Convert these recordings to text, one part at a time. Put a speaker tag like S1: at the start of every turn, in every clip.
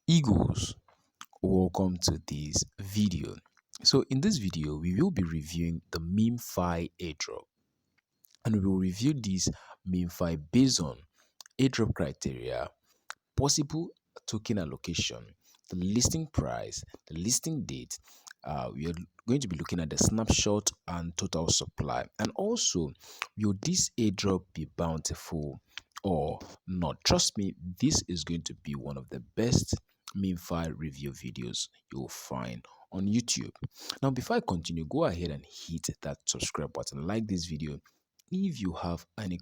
S1: Eagles, welcome to this video. So in this video, we will be reviewing the Memefi airdrop, and we will review this Memefi based on airdrop criteria, possible token allocation, the listing price, the listing date. We are going to be looking at the snapshot and total supply, and also will this airdrop be bountiful or not? Trust me, this is going to be one of the best Memefi review videos you'll find on YouTube. Now, before I continue, go ahead and hit that subscribe button, like this video. If you have any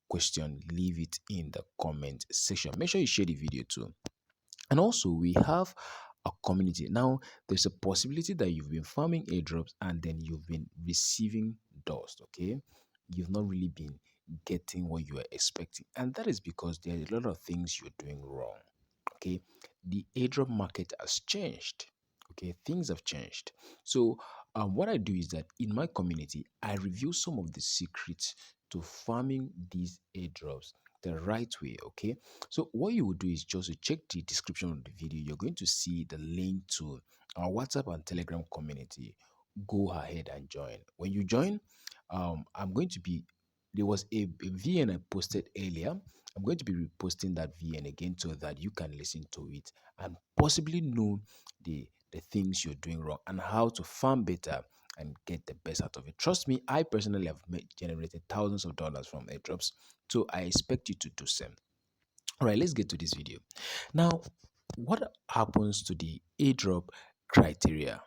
S1: question, leave it in the comment section. Make sure you share the video too. And also, we have a community. Now, there's a possibility that you've been farming airdrops and then you've been receiving dust, okay? You've not really been getting what you were expecting. And that is because there are a lot of things you're doing wrong, okay? The airdrop market has changed, okay? Things have changed. So, what I do is that in my community, I review some of the secrets to farming these airdrops the right way, okay? So what you will do is just to check the description of the video. You're going to see the link to our WhatsApp and Telegram community. Go ahead and join. When you join, I'm going to be there was a VN I posted earlier. I'm going to be reposting that VN again so that you can listen to it and possibly know the things you're doing wrong and how to farm better and get the best out of it. Trust me, I personally have generated thousands of dollars from airdrops, so I expect you to do same. All right, let's get to this video. Now, what happens to the airdrop criteria?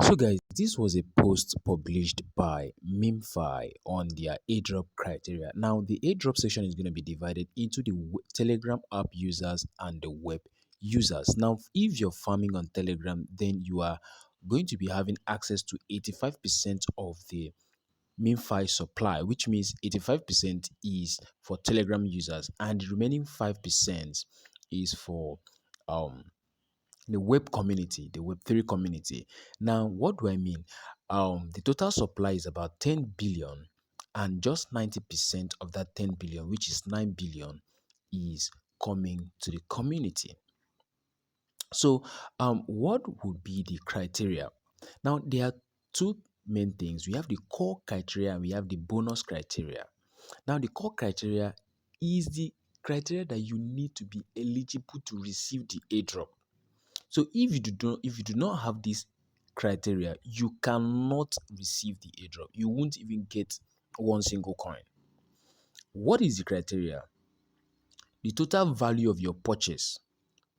S1: So guys, this was a post published by Memefi on their airdrop criteria. Now, the airdrop section is going to be divided into the Telegram app users and the web users. Now, if you're farming on Telegram, then you are going to be having access to 85% of the Memefi supply, which means 85% is for Telegram users and the remaining 5% is for um the web community, the web3 community. Now, what do I mean? The total supply is about 10 billion, and just 90% of that 10 billion, which is 9 billion, is coming to the community. So, what would be the criteria? Now, there are two main things. We have the core criteria and we have the bonus criteria. Now, the core criteria is the criteria that you need to be eligible to receive the airdrop. So, if you do not have this criteria, you cannot receive the airdrop. You won't even get one single coin. What is the criteria? The total value of your purchase,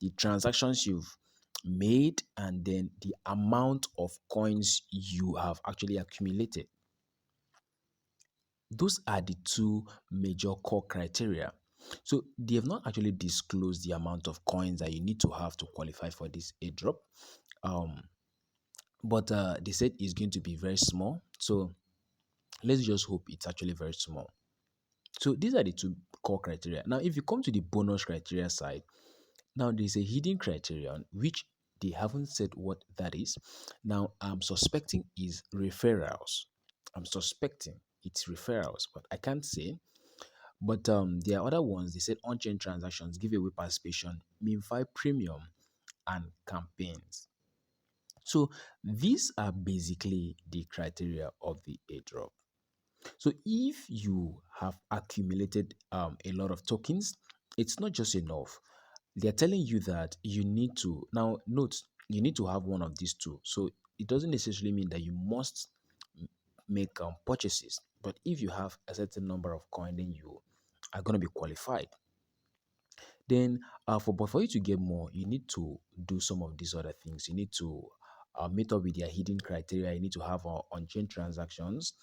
S1: the transactions you've made, and then the amount of coins you have actually accumulated. Those are the two major core criteria. So they have not actually disclosed the amount of coins that you need to have to qualify for this airdrop. Um, but they said it's going to be very small. So let's just hope it's actually very small. So these are the two core criteria. Now, if you come to the bonus criteria side, now there's a hidden criterion which they haven't said what that is. Now, I'm suspecting is referrals. I'm suspecting it's referrals, but I can't say. But there are other ones. They said on-chain transactions, giveaway participation, Memefi premium, and campaigns. So these are basically the criteria of the airdrop. So if you have accumulated a lot of tokens, it's not just enough. They're telling you that you need to, now note, you need to have one of these two. So it doesn't necessarily mean that you must make purchases. But if you have a certain number of coin, then you are going to be qualified. Then but for you to get more, you need to do some of these other things. You need to meet up with their hidden criteria. You need to have on-chain transactions.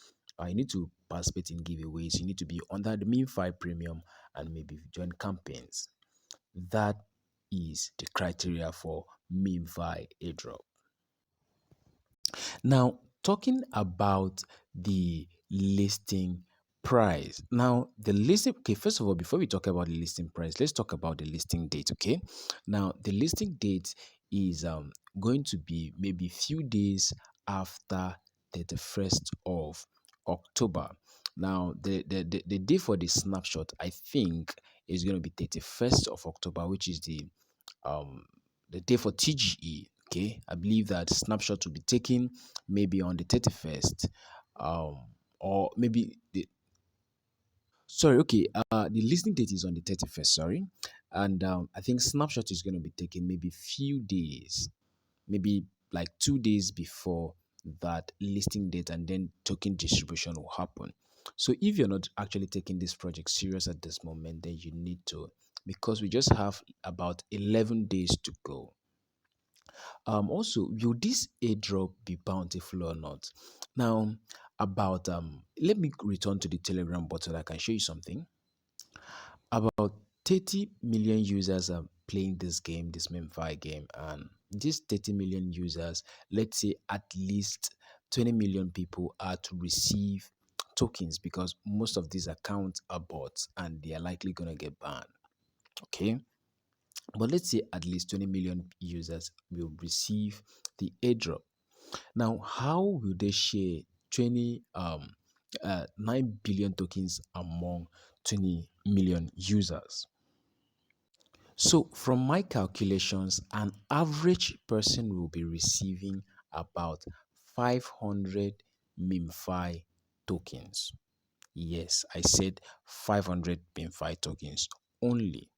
S1: You need to participate in giveaways. You need to be under the Memefi premium and maybe join campaigns. That is the criteria for Memefi airdrop. Now, talking about the listing price. Now, the listing, okay, first of all, before we talk about the listing price, let's talk about the listing date, okay? Now, the listing date is going to be maybe few days after the 1st of October. Now, the day for the snapshot, I think, is going to be 31st of October, which is the um the day for TGE. Okay, I believe that snapshot will be taken maybe on the 31st, um, or maybe the sorry, okay, the listening date is on the 31st. Sorry, and I think snapshot is going to be taken maybe few days, maybe like 2 days before that listing date, and then token distribution will happen. So if you're not actually taking this project serious at this moment, then you need to, because we just have about 11 days to go. Also, will this airdrop be bountiful or not? Now, about let me return to the Telegram bot so that I can show you something. About 30 million users are playing this game, this Memefi game, and these 30 million users, let's say at least 20 million people are to receive tokens, because most of these accounts are bots and they are likely going to get banned. Okay, but let's say at least 20 million users will receive the airdrop. Now, how will they share 9 billion tokens among 20 million users? So, from my calculations, an average person will be receiving about 500 Memefi tokens. Yes, I said 500 Memefi tokens only.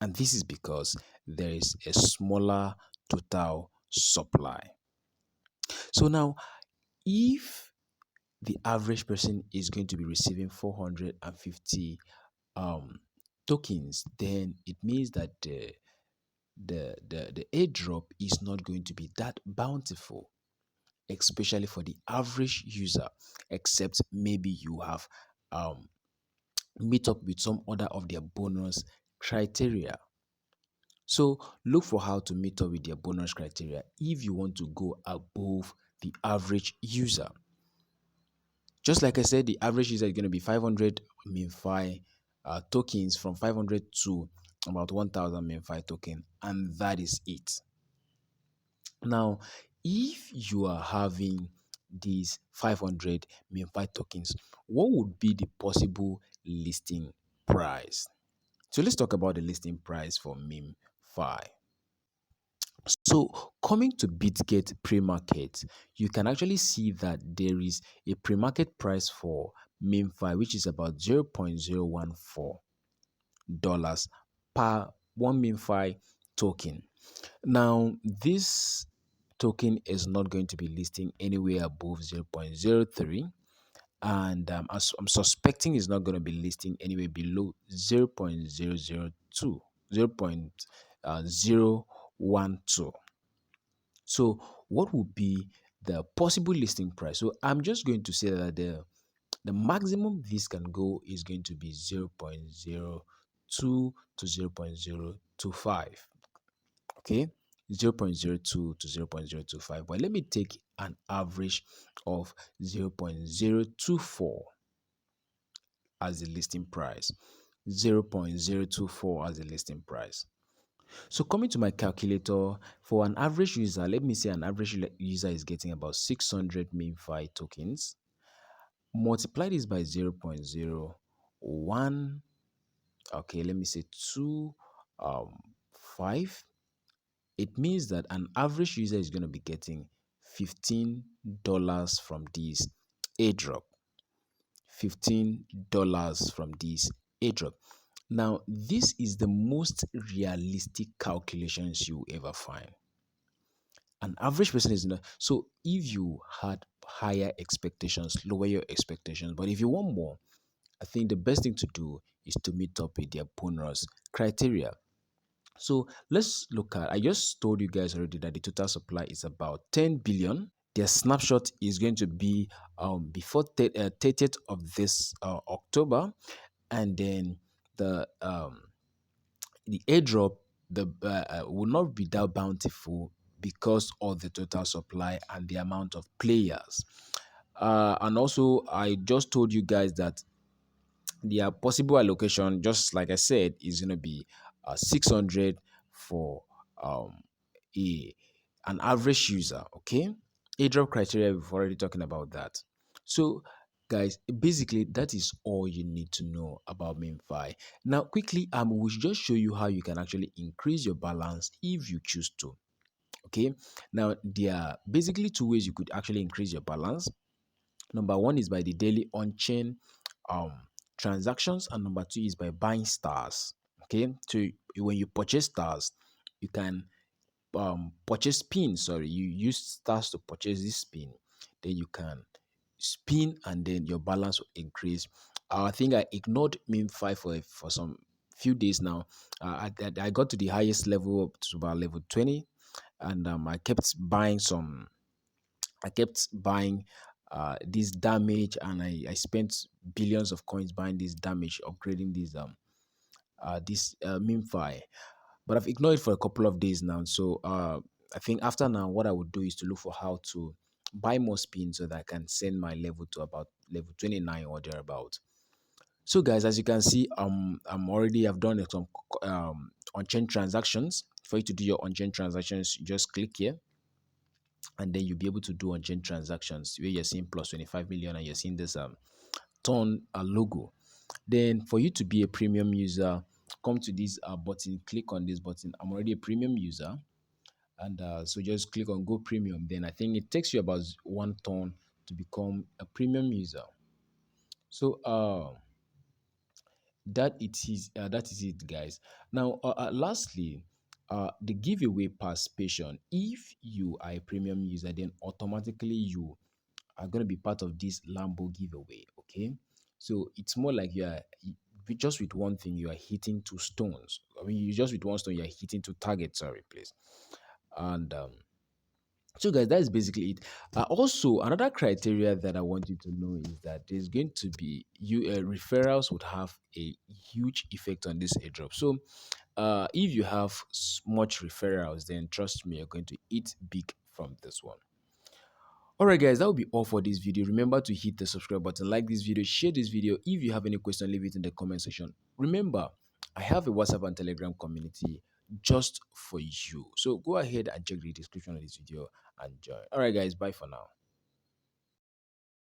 S1: And this is because there is a smaller total supply. So now, if the average person is going to be receiving 450 um, tokens, then it means that the airdrop is not going to be that bountiful, especially for the average user, except maybe you have meet up with some other of their bonus criteria. So look for how to meet up with their bonus criteria if you want to go above the average user. Just like I said, the average user is going to be 500 MinFi tokens, from 500 to about 1000 MinFi token, and that is it. Now, if you are having these 500 MinFi tokens, what would be the possible listing price? So let's talk about the listing price for MinFi. So coming to Bitget pre-market, you can actually see that there is a pre-market price for MemeFi, which is about $0.014 per one MemeFi token. Now, this token is not going to be listing anywhere above 0.03, and I'm suspecting it's not going to be listing anywhere below 0.002, 0.012. So what would be the possible listing price? So I'm just going to say that the maximum this can go is going to be 0.02 to 0.025. Okay, 0.02 to 0.025. But let me take an average of 0.024 as the listing price. 0.024 as the listing price. So coming to my calculator, for an average user, let me say an average user is getting about 600 MemeFi tokens. Multiply this by 0.01, okay, let me say 2, 5. It means that an average user is going to be getting $15 from this airdrop. $15 from this airdrop. Now, this is the most realistic calculations you ever find. An average person is not. So if you had higher expectations, lower your expectations. But if you want more, I think the best thing to do is to meet up with their bonus criteria. So let's look at, I just told you guys already that the total supply is about 10 billion. Their snapshot is going to be before 30th of this October. And then the airdrop will not be that bountiful because of the total supply and the amount of players. And also, I just told you guys that their possible allocation, just like I said, is going to be 600 for um, a an average user. Okay, airdrop criteria, we've already talking about that. So Guys, basically that is all you need to know about Memefi. Now quickly, we should just show you how you can actually increase your balance if you choose to. Okay, now there are basically two ways you could actually increase your balance. Number one is by the daily on-chain um transactions, and number two is by buying stars. Okay, so when you purchase stars, you can purchase spin. Sorry, you use stars to purchase this spin, then you can spin and then your balance will increase. I think I ignored meme 5 for some few days now. I got to the highest level up to about level 20, and I kept buying this damage, and I spent billions of coins buying this damage, upgrading this meme file. But I've ignored it for a couple of days now. So I think after now, what I would do is to look for how to buy more spins so that I can send my level to about level 29 or thereabout. So guys, as you can see, I've done some on-chain transactions. For you to do your on-chain transactions, you just click here, and then you'll be able to do on-chain transactions where you're seeing plus 25 million and you're seeing this ton logo. Then for you to be a premium user, come to this button, click on this button. I'm already a premium user, and so just click on go premium. Then I think it takes you about 1 ton to become a premium user. So that is it, guys. Now lastly, the giveaway participation. If you are a premium user, then automatically you are going to be part of this Lambo giveaway. Okay, so it's more like just with one thing you are hitting two stones. I mean, you just with one stone you are hitting two targets. Sorry, please. And so guys, that is basically it. Also, another criteria that I want you to know is that there's going to be referrals would have a huge effect on this airdrop. So if you have much referrals, then trust me, you're going to eat big from this one. Alright guys, that will be all for this video. Remember to hit the subscribe button, like this video, share this video. If you have any question, leave it in the comment section. Remember, I have a WhatsApp and Telegram community just for you. So go ahead and check the description of this video and join. Alright guys, bye for now.